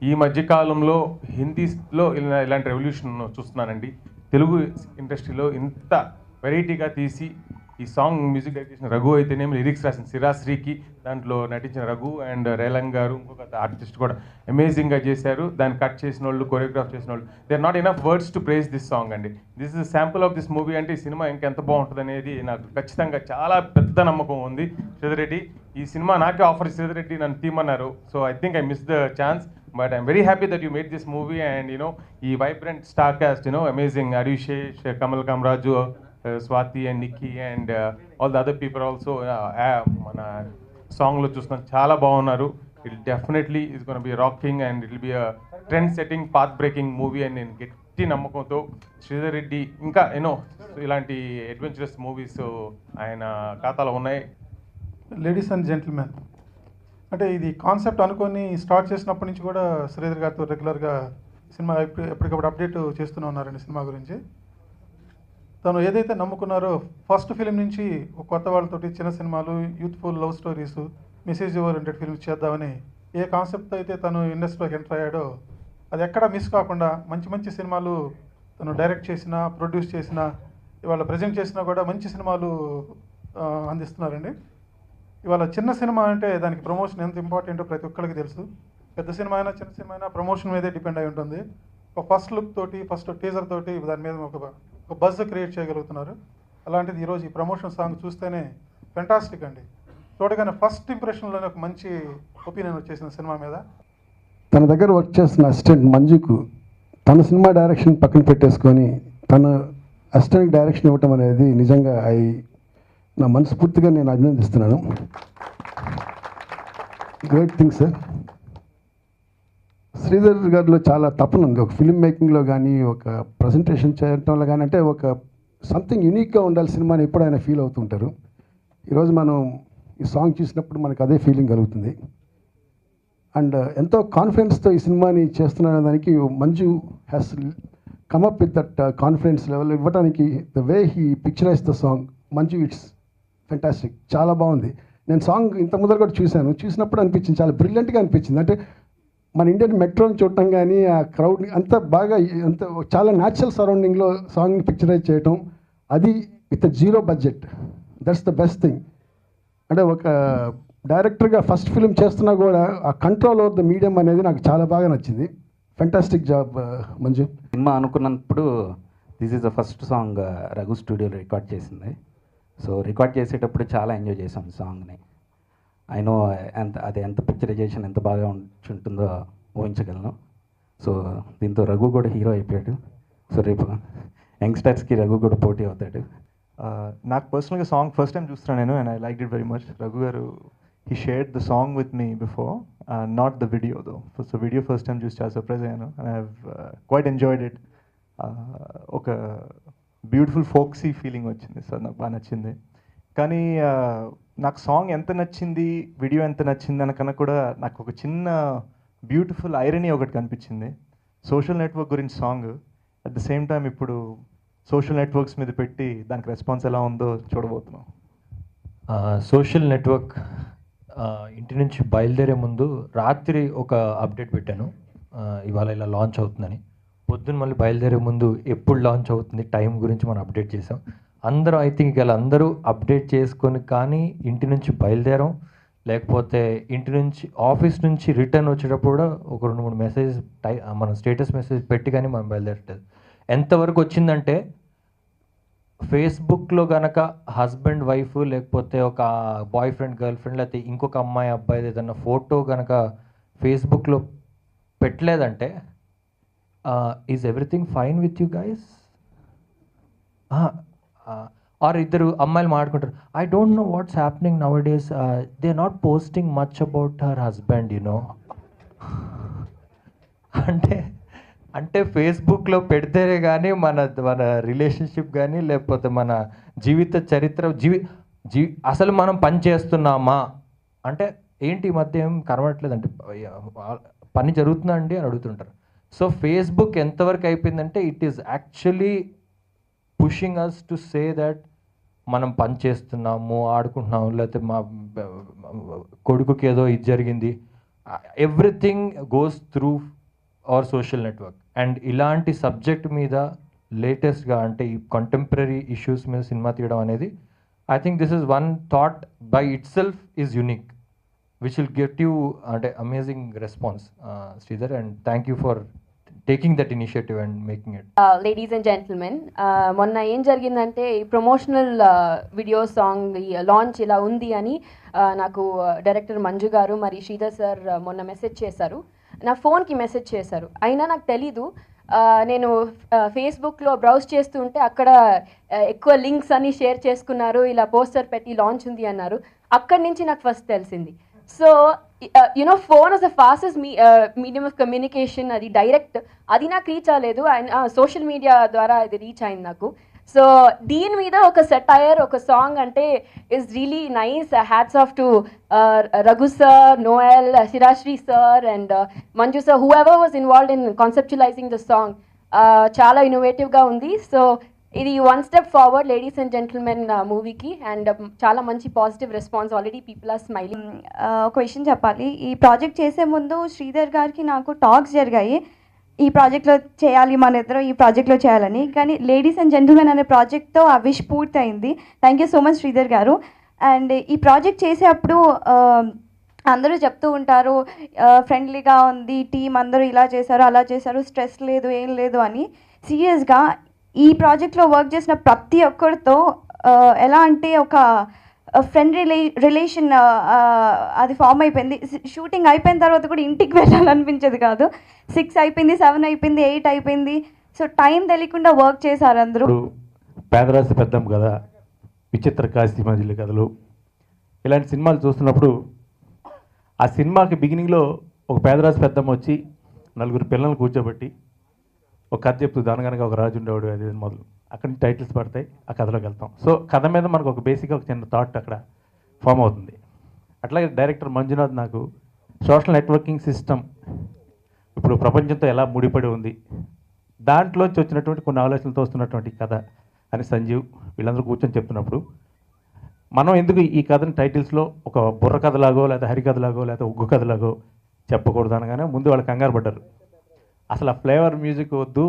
ఈ మధ్యకాలంలో హిందీలో ఇలాంటి రెవల్యూషన్ చూస్తున్నానండి. తెలుగు ఇండస్ట్రీలో ఇంత వెరైటీగా తీసి ఈ సాంగ్ మ్యూజిక్ డైరెక్ట్ చేసిన రఘు అయితేనేమి, లిరిక్స్ రాసిన సిరాశ్రీకి, దాంట్లో నటించిన రఘు అండ్ రేలంగ్ గారు, ఇంకొక ఆర్టిస్ట్ కూడా అమేజింగ్గా చేశారు. దాన్ని కట్ చేసిన వాళ్ళు, కొరియోగ్రాఫ్ చేసిన వాళ్ళు, they are not enough words to praise this song అండి. This is sample of this movie. అంటే ఈ సినిమా ఇంకెంత బాగుంటుంది అనేది నాకు ఖచ్చితంగా చాలా పెద్ద నమ్మకం ఉంది. శ్రీధర్ రెడ్డి ఈ సినిమా నాకే ఆఫర్, శ్రీధర్ రెడ్డి నన్ను తీమన్నారు. So I think I miss the chance, but I'm very happy that you made this movie. And you know, the vibrant star cast, you know, amazing, Arishesh, Kamal Kamraju, Swati and Nikki, and all the other people also mana song lo chusna chala baagunnaru. It definitely is going to be rocking, and it will be a trend setting, path breaking movie. And నేను గట్టి నమ్మకంతో శ్రీధర్ రెడ్డి ఇంకా you know ఇలాంటి adventurous movies ఆయన ఖాతాలో ఉన్నాయి. Ladies and gentlemen, అంటే ఇది కాన్సెప్ట్ అనుకొని స్టార్ట్ చేసినప్పటి నుంచి కూడా శ్రీధర్ గారితో రెగ్యులర్గా సినిమా ఎప్పటికప్పుడు అప్డేట్ చేస్తూనే ఉన్నారండి సినిమా గురించి. తను ఏదైతే నమ్ముకున్నారో ఫస్ట్ ఫిలిం నుంచి ఒక కొత్త వాళ్ళతోటి చిన్న సినిమాలు, youthful love stories, message oriented films చేద్దామని ఏ కాన్సెప్ట్ అయితే తను ఇండస్ట్రీలోకి ఎంటర్ అయ్యాడో అది ఎక్కడా మిస్ కాకుండా మంచి మంచి సినిమాలు తను డైరెక్ట్ చేసిన, ప్రొడ్యూస్ చేసిన, ఇవాళ ప్రజెంట్ చేసినా కూడా మంచి సినిమాలు అందిస్తున్నారండి. ఇవాళ చిన్న సినిమా అంటే దానికి ప్రమోషన్ ఎంత ఇంపార్టెంటో ప్రతి ఒక్కరికి తెలుసు. పెద్ద సినిమా అయినా చిన్న సినిమా అయినా ప్రమోషన్ మీదే డిపెండ్ అయి ఉంటుంది. ఒక ఫస్ట్ లుక్ తోటి, ఫస్ట్ టీజర్ తోటి దాని మీద ఒక బజ్ క్రియేట్ చేయగలుగుతున్నారు. అలాంటిది ఈరోజు ఈ ప్రమోషన్ సాంగ్ చూస్తేనే ఫెంటాస్టిక్ అండి. చూడగానే ఫస్ట్ ఇంప్రెషన్లోనే ఒక మంచి ఒపీనియన్ వచ్చేసిన సినిమా మీద. తన దగ్గర వర్క్ చేస్తున్న అసిస్టెంట్ మంజుకు తన సినిమా డైరెక్షన్ పక్కన పెట్టేసుకొని తన అసిస్టెంట్ డైరెక్షన్ ఇవ్వటం అనేది నిజంగా నా మనస్ఫూర్తిగా నేను అభినందిస్తున్నాను. Great thing sir. శ్రీధర్ గారిలో చాలా తపన ఉంది, ఒక ఫిల్మ్ మేకింగ్లో కానీ, ఒక ప్రజెంటేషన్ చేయడంలో కానీ. అంటే ఒక సంథింగ్ యూనిక్గా ఉండాలి సినిమాని ఎప్పుడు ఆయన ఫీల్ అవుతుంటారు. ఈరోజు మనం ఈ సాంగ్ చూసినప్పుడు మనకు అదే ఫీలింగ్ కలుగుతుంది. అండ్ ఎంతో కాన్ఫిడెన్స్తో ఈ సినిమాని చేస్తున్న దానికి Manju has come up with that confidence level ఇవ్వడానికి. The way he picturise the song, Manju it's fantastic, చాలా బాగుంది. నేను సాంగ్ ఇంత ముందర కూడా చూసినప్పుడు అనిపించింది, చాలా బ్రిలియంట్గా అనిపించింది. అంటే మన ఇండియన్ మెట్రోని చూడటం కానీ, ఆ క్రౌడ్ అంత బాగా, అంత చాలా న్యాచురల్ సరౌండింగ్లో సాంగ్ని పిక్చరైజ్ చేయటం, అది with zero budget, that's the best thing. అంటే ఒక డైరెక్టర్గా ఫస్ట్ ఫిల్మ్ చేస్తున్నా కూడా ఆ కంట్రోల్ ఓవర్ ద మీడియం అనేది నాకు చాలా బాగా నచ్చింది. Fantastic job Manju. సినిమా అనుకున్నప్పుడు this is the first song Raghu స్టూడియోలో రికార్డ్ చేసింది. సో రికార్డ్ చేసేటప్పుడు చాలా ఎంజాయ్ చేసాం సాంగ్ని. ఐ నో ఎంత పిక్చరైజేషన్ ఎంత బాగా ఉంటుందో ఊహించగలను. సో దీంతో రఘు కూడా హీరో అయిపోయాడు. సో రేపు యంగ్స్టర్స్కి రఘు కూడా పోటీ అవుతాడు. నాకు పర్సనల్గా సాంగ్ ఫస్ట్ టైం చూస్తున్నాను నేను, and I like it very much. Raghu garu he shared the song with me before, not the video though. So video first time చూసి చాలా సర్ప్రైజ్ అయ్యాను, and I have quite enjoyed it. ఒక beautiful folksy feeling వచ్చింది sir, నాకు బాగా నచ్చింది. కానీ నాకు సాంగ్ ఎంత నచ్చింది, వీడియో ఎంత నచ్చింది అనకన్నా కూడా నాకు ఒక చిన్న బ్యూటిఫుల్ ఐరనీ ఒకటి కనిపించింది. సోషల్ నెట్వర్క్ గురించి song, at the same time ఇప్పుడు సోషల్ నెట్వర్క్స్ మీద పెట్టి దానికి రెస్పాన్స్ ఎలా ఉందో చూడబోతున్నాం. సోషల్ నెట్వర్క్ ఇంటి నుంచి బయలుదేరే ముందు రాత్రి ఒక అప్డేట్ పెట్టాను, ఇవాళ ఇలా లాంచ్ అవుతుందని. పొద్దున్న మళ్ళీ బయలుదేరే ముందు ఎప్పుడు లాంచ్ అవుతుంది టైం గురించి మనం అప్డేట్ చేసాం. అందరూ ఐ థింక్ ఇలా అందరూ అప్డేట్ చేసుకొని కానీ ఇంటి నుంచి బయలుదేరాం, లేకపోతే ఇంటి నుంచి ఆఫీస్ నుంచి రిటర్న్ వచ్చేటప్పుడు కూడా ఒక 2-3 మెసేజ్ మనం స్టేటస్ మెసేజ్ పెట్టి కానీ మనం బయలుదేరట్లేదు. ఎంతవరకు వచ్చిందంటే ఫేస్బుక్లో కనుక హస్బెండ్ వైఫ్ లేకపోతే ఒక బాయ్ ఫ్రెండ్ గర్ల్ ఫ్రెండ్ లేకపోతే ఇంకొక అమ్మాయి అబ్బాయి ఏదన్నా ఫోటో కనుక ఫేస్బుక్లో పెట్టలేదంటే is everything fine with you guys, or ఇద్దరు అమ్మాయిలు మాట్లాడుకుంటారు, I don't know what's happening nowadays, they are not posting much about her husband you know. అంటే ఫేస్బుక్లో పెడితేనే కానీ మన రిలేషన్షిప్ కానీ లేకపోతే మన జీవిత చరిత్ర అసలు మనం పని చేస్తున్నామా అంటే ఏంటి ఈ మధ్య ఏం కనబడట్లేదంటే పని జరుగుతుందా అండి అని అడుగుతుంటారు. సో ఫేస్బుక్ ఎంతవరకు అయిపోయిందంటే it is actually pushing us to say that మనం పని చేస్తున్నాము, ఆడుకుంటున్నాము, లేకపోతే మా కొడుకుకి ఏదో ఇది జరిగింది. Everything goes through our social network. And ఇలాంటి సబ్జెక్ట్ మీద లేటెస్ట్గా అంటే ఈ కంటెంపరీ ఇష్యూస్ మీద సినిమా తీయడం అనేది I think this is one thought by itself is unique which will get you అంటే amazing response Sridhar, and thank you for taking that initiative and making it. Ladies and gentlemen, మొన్న ఏం జరిగిందంటే ఈ promotional video song launch ఇలా ఉంది అని నాకు director Manju గారు మరి శ్రీధర్ సార్ మొన్న మెసేజ్ చేశారు, నా ఫోన్కి మెసేజ్ చేశారు. అయినా నాకు తెలీదు, నేను ఫేస్బుక్లో బ్రౌజ్ చేస్తూ ఉంటే అక్కడ ఎక్కువ లింక్స్ అన్ని షేర్ చేసుకున్నారు, ఇలా పోస్టర్ పెట్టి లాంచ్ ఉంది అన్నారు. అక్కడి నుంచి నాకు ఫస్ట్ తెలిసింది. So you know phone is the fastest medium of communication, అది డైరెక్ట్, అది నాకు రీచ్ అవ్వలేదు, సోషల్ మీడియా ద్వారా అది రీచ్ అయింది నాకు. సో దీని మీద ఒక సెటైర్, ఒక సాంగ్ అంటే is really nice. Hats off to Raghu sir, Noel, Sirasri sir and Manju sir, whoever was involved in conceptualising the song. చాలా ఇన్నోవేటివ్గా ఉంది. సో ఇది one step forward ladies and gentlemen మూవీకి, అండ్ చాలా మంచి positive response, already people are smiling. ఒక విషయం చెప్పాలి, ఈ ప్రాజెక్ట్ చేసే ముందు శ్రీధర్ గారికి నాకు టాక్స్ జరిగాయి, ఈ ప్రాజెక్ట్లో చేయాలి, మన ఇద్దరం ఈ ప్రాజెక్ట్లో చేయాలని. కానీ లేడీస్ అండ్ జెంటిల్మెన్ అనే ప్రాజెక్ట్తో ఆ విష్ పూర్తయింది. Thank you so much Sridhar గారు. అండ్ ఈ ప్రాజెక్ట్ చేసేటప్పుడు అందరూ చెప్తూ ఉంటారు ఫ్రెండ్లీగా ఉంది, టీం అందరూ ఇలా చేశారు అలా చేశారు, స్ట్రెస్ లేదు ఏం లేదు అని. సీరియస్గా ఈ ప్రాజెక్ట్లో వర్క్ చేసిన ప్రతి ఒక్కరితో ఎలా అంటే ఒక ఫ్రెండ్ రిలేషన్ అది ఫామ్ అయిపోయింది. షూటింగ్ అయిపోయిన తర్వాత కూడా ఇంటికి వెళ్ళాలనిపించేది కాదు. 6 అయిపోయింది, 7 అయిపోయింది, 8 అయిపోయింది. సో టైం తెలియకుండా వర్క్ చేశారు అందరూ. పేదరాశి పెద్దం కదా, విచిత్ర కాశీ మజిలీ కథలు, ఇలాంటి సినిమాలు చూస్తున్నప్పుడు ఆ సినిమాకి బిగినింగ్లో ఒక పేదరాశి పెద్దమ్మ వచ్చి 4 పిల్లల్ని కూర్చోబెట్టి ఒక కథ చెప్తూ దానికనగా ఒక రాజు ఉండేవాడు, అది మొదలు అక్కడి నుంచి టైటిల్స్ పడతాయి, ఆ కథలోకి వెళ్తాం. సో కథ మీద మనకు ఒక బేసిక్గా ఒక చిన్న థాట్ అక్కడ ఫామ్ అవుతుంది. అట్లాగే డైరెక్టర్ మంజునాథ్ నాకు సోషల్ నెట్వర్కింగ్ సిస్టమ్ ఇప్పుడు ప్రపంచంతో ఎలా ముడిపడి ఉంది, దాంట్లోంచి వచ్చినటువంటి కొన్ని ఆలోచనలతో వస్తున్నటువంటి కథ అని సంజీవ్ వీళ్ళందరూ కూర్చొని చెప్తున్నప్పుడు మనం ఎందుకు ఈ కథని టైటిల్స్లో ఒక బుర్ర కథలాగో లేదా హరికథలాగో లేదా ఉగ్గు కథలాగో చెప్పకూడదు అనగానే ముందు వాళ్ళు కంగారు పడ్డారు. అసలు ఆ ఫ్లేవర్ మ్యూజిక్ వద్దు,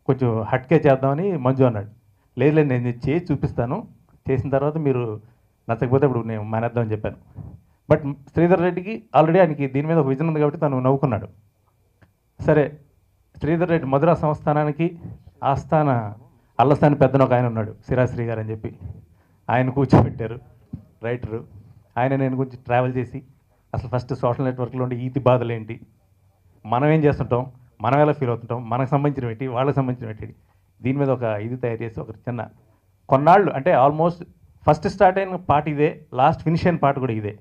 కొంచెం హట్కే చేద్దామని మంజు అన్నాడు. లేదు నేను చేసి చూపిస్తాను, చేసిన తర్వాత మీరు నచ్చకపోతే ఇప్పుడు నేను మానేద్దామని చెప్పాను. బట్ శ్రీధర్ రెడ్డికి ఆల్రెడీ ఆయనకి దీని మీద ఒక విజన్ ఉంది కాబట్టి తను నవ్వుకున్నాడు. సరే, శ్రీధర్ రెడ్డి మధురా సంస్థానానికి ఆస్థాన అల్లస్థాని పెద్దన ఒక ఆయన ఉన్నాడు, శిరాశ్రీ గారు అని చెప్పి, ఆయన కూర్చోబెట్టారు రైటరు. ఆయన నేను కొంచెం ట్రావెల్ చేసి అసలు ఫస్ట్ సోషల్ నెట్వర్క్లో ఉండే ఈతి బాధలు ఏంటి, మనం ఏం చేస్తుంటాం, మనం ఎలా ఫీల్ అవుతుంటాం, మనకు సంబంధించిన ఏంటి, వాళ్ళకి సంబంధించిన ఏంటి, దీని మీద ఒక ఇది తయారు చేసి ఒక చిన్న కొన్నాళ్ళు అంటే ఆల్మోస్ట్ ఫస్ట్ స్టార్ట్ అయిన పాట ఇదే, లాస్ట్ ఫినిష్ అయిన పాట కూడా ఇదే.